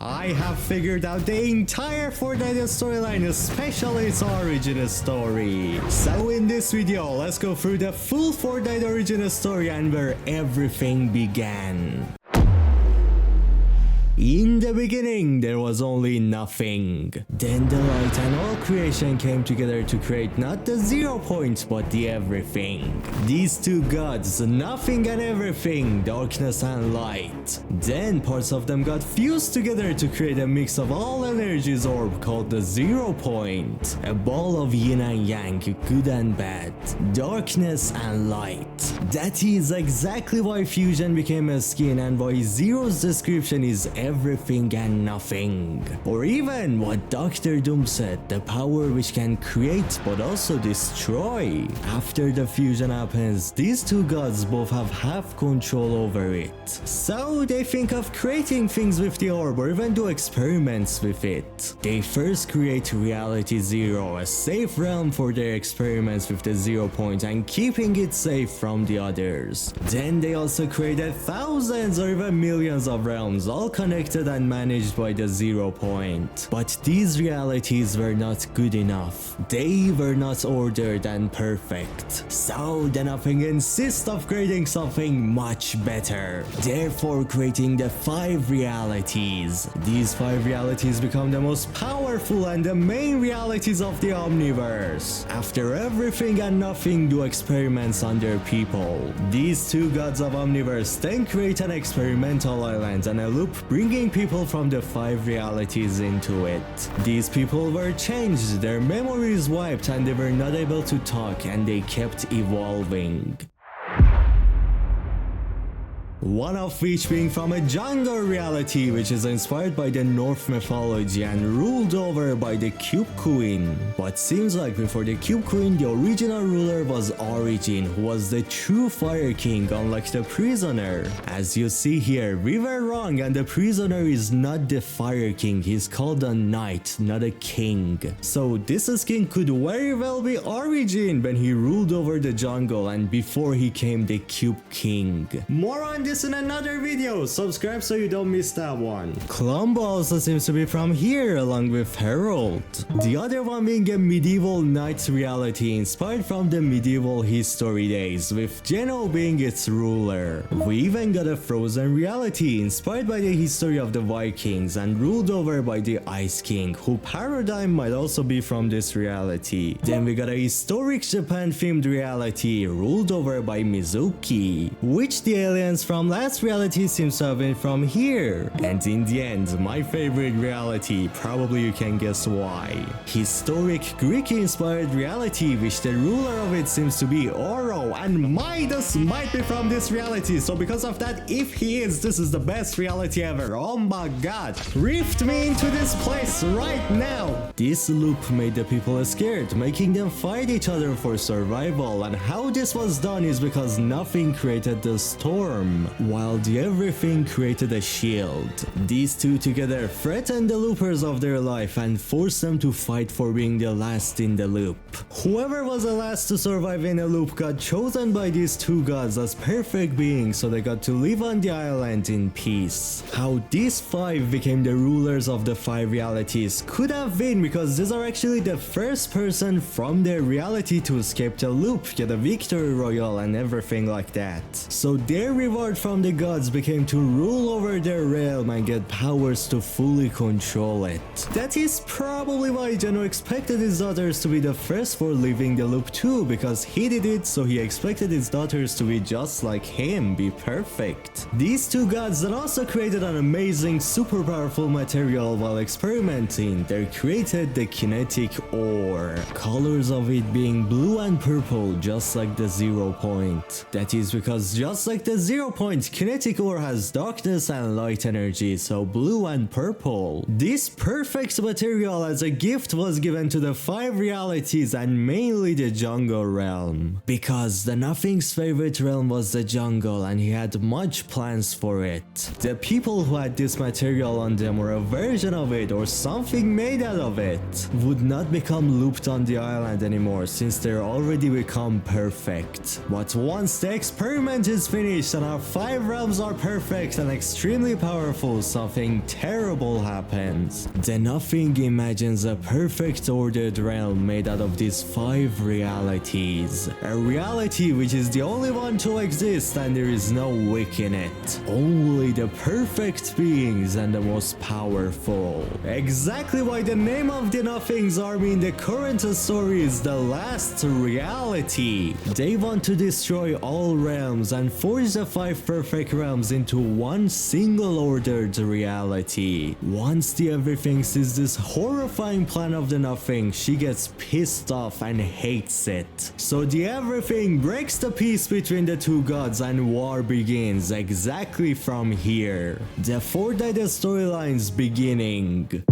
I have figured out the entire Fortnite storyline, especially its origin story. So in this video, let's go through the full Fortnite origin story and where everything began. In the beginning, there was only nothing. Then the light and all creation came together to create not the 0 point, but the everything. These two gods, nothing and everything, darkness and light. Then parts of them got fused together to create a mix of all energies orb called the 0 point. A ball of yin and yang, good and bad, darkness and light. That is exactly why fusion became a skin and why Zero's description is everything and nothing. Or even what Dr. Doom said, the power which can create but also destroy. After the fusion happens, these two gods both have half control over it. So they think of creating things with the orb or even do experiments with it. They first create Reality Zero, a safe realm for their experiments with the 0 point and keeping it safe from the others. Then they also created thousands or even millions of realms, all connected and managed by the 0 point. But these realities were not good enough. They were not ordered and perfect. So the Nothing insists of creating something much better, therefore creating the 5 realities. These 5 realities become the most powerful and the main realities of the Omniverse. After everything and nothing do experiments on their people, these two gods of Omniverse then create an experimental island and a loop bringing people from the 5 realities into it. These people were changed, their memories wiped, and they were not able to talk, and they kept evolving. One of which being from a jungle reality which is inspired by the Norse mythology and ruled over by the Cube Queen. But seems like before the Cube Queen, the original ruler was Origin, who was the true Fire King, unlike the prisoner. As you see here, we were wrong and the prisoner is not the Fire King, he's called a knight, not a king. So this skin could very well be Origin when he ruled over the jungle and before he became the Cube King. More on this in another video, subscribe so you don't miss that one. Columbo also seems to be from here along with Harold. The other one being a medieval knight reality inspired from the medieval history days, with Geno being its ruler. We even got a frozen reality inspired by the history of the Vikings and ruled over by the Ice King, who paradigm might also be from this reality. Then we got a historic Japan themed reality ruled over by Mizuki, which the aliens from last reality seems to have been from here. And in the end, my favorite reality, probably you can guess why. Historic Greek inspired reality, which the ruler of it seems to be Oro, and Midas might be from this reality, so because of that, if he is, this is the best reality ever. Oh my god, rift me into this place right now. This loop made the people scared, making them fight each other for survival, and how this was done is because nothing created the storm, while the everything created a shield. These two together threatened the loopers of their life and forced them to fight for being the last in the loop. Whoever was the last to survive in a loop got chosen by these two gods as perfect beings, so they got to live on the island in peace. How these 5 became the rulers of the 5 realities could have been because these are actually the first person from their reality to escape the loop, get a victory royale and everything like that. So their reward from the gods became to rule over their realm and get powers to fully control it. That is probably why Geno expected his daughters to be the first for leaving the loop too, because he did it, so he expected his daughters to be just like him, be perfect. These two gods then also created an amazing super powerful material while experimenting. They created the kinetic ore, colors of it being blue and purple just like the 0 point. That is because just like the 0 point, kinetic ore has darkness and light energy, so blue and purple. This perfect material as a gift was given to the 5 realities and mainly the jungle realm, because the Nothing's favorite realm was the jungle and he had much plans for it. The people who had this material on them or a version of it or something made out of it would not become looped on the island anymore since they're already become perfect. But once the experiment is finished and our 5 realms are perfect and extremely powerful, something terrible happens. The Nothing imagines a perfect ordered realm made out of these 5 realities. A reality which is the only one to exist and there is no weak in it. Only the perfect beings and the most powerful. Exactly why the name of the Nothing's army in the current story is the last reality. They want to destroy all realms and forge the 5 perfect realms into one single ordered reality. Once the Everything sees this horrifying plan of the Nothing, she gets pissed off and hates it. So the Everything breaks the peace between the two gods and war begins exactly from here. The Fortnite Storylines beginning.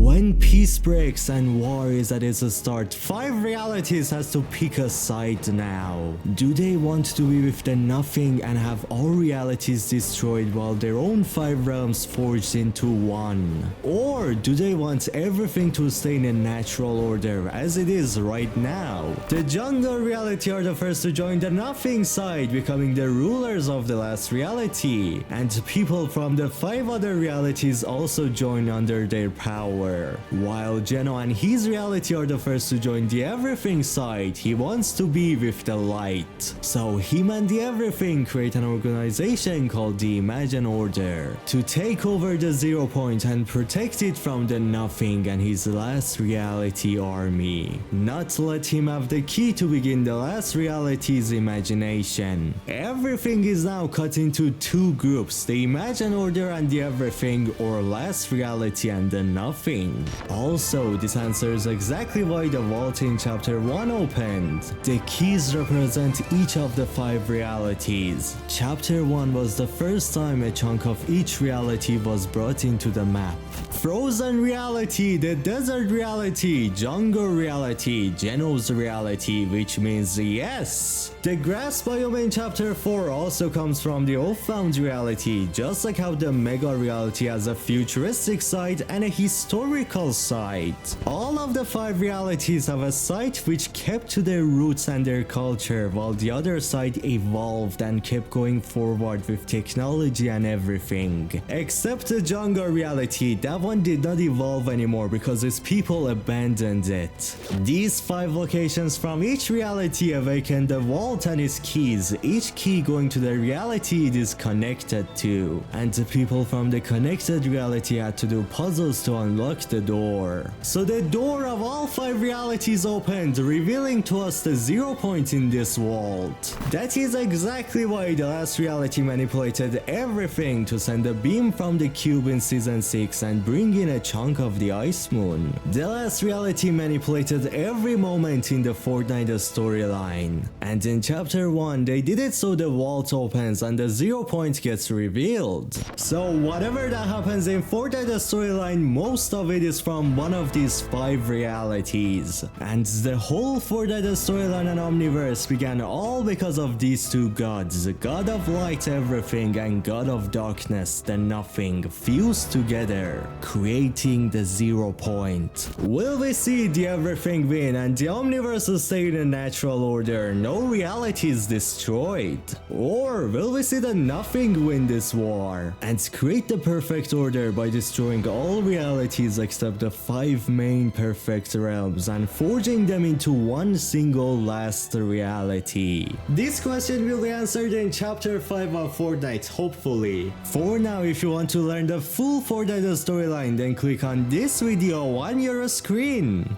When peace breaks and war is at its start, 5 realities has to pick a side now. Do they want to be with the Nothing and have all realities destroyed while their own 5 realms forged into one? Or do they want everything to stay in a natural order as it is right now? The Jungle reality are the first to join the Nothing side, becoming the rulers of the last reality. And people from the 5 other realities also join under their power. While Geno and his reality are the first to join the Everything side, he wants to be with the light. So him and the Everything create an organization called the Imagine Order to take over the 0 point and protect it from the Nothing and his last reality army. Not let him have the key to begin the last reality's imagination. Everything is now cut into 2 groups, the Imagine Order and the Everything, or last reality and the Nothing. Also, this answers exactly why the vault in chapter 1 opened. The keys represent each of the 5 realities. Chapter 1 was the first time a chunk of each reality was brought into the map. Frozen reality, the desert reality, jungle reality, Geno's reality, which means yes. The grass biome in chapter 4 also comes from the off-found reality, just like how the mega reality has a futuristic side and a historical side. All of the 5 realities have a side which kept to their roots and their culture, while the other side evolved and kept going forward with technology and everything. Except the jungle reality, that one did not evolve anymore because its people abandoned it. These 5 locations from each reality awakened the vault and its keys, each key going to the reality it is connected to. And the people from the connected reality had to do puzzles to unlock the door. So the door of all 5 realities opened, revealing to us the 0 point in this vault. That is exactly why the last reality manipulated everything to send a beam from the cube in season 6 and bring in a chunk of the ice moon. The last reality manipulated every moment in the Fortnite storyline. And in chapter 1 they did it so the vault opens and the 0 point gets revealed. So whatever that happens in Fortnite storyline, most of it is from one of these 5 realities. And the whole Fortnite storyline and Omniverse began all because of these 2 gods, God of Light Everything and God of Darkness the Nothing, fused together, creating the 0 point. Will we see the Everything win and the Omniverse stay in a natural order, no realities destroyed? Or will we see the Nothing win this war and create the perfect order by destroying all realities except the 5 main perfect realms and forging them into one single last reality? This question will be answered in chapter 5 of Fortnite, hopefully. For now, if you want to learn the full Fortnite storyline, then click on this video on your screen.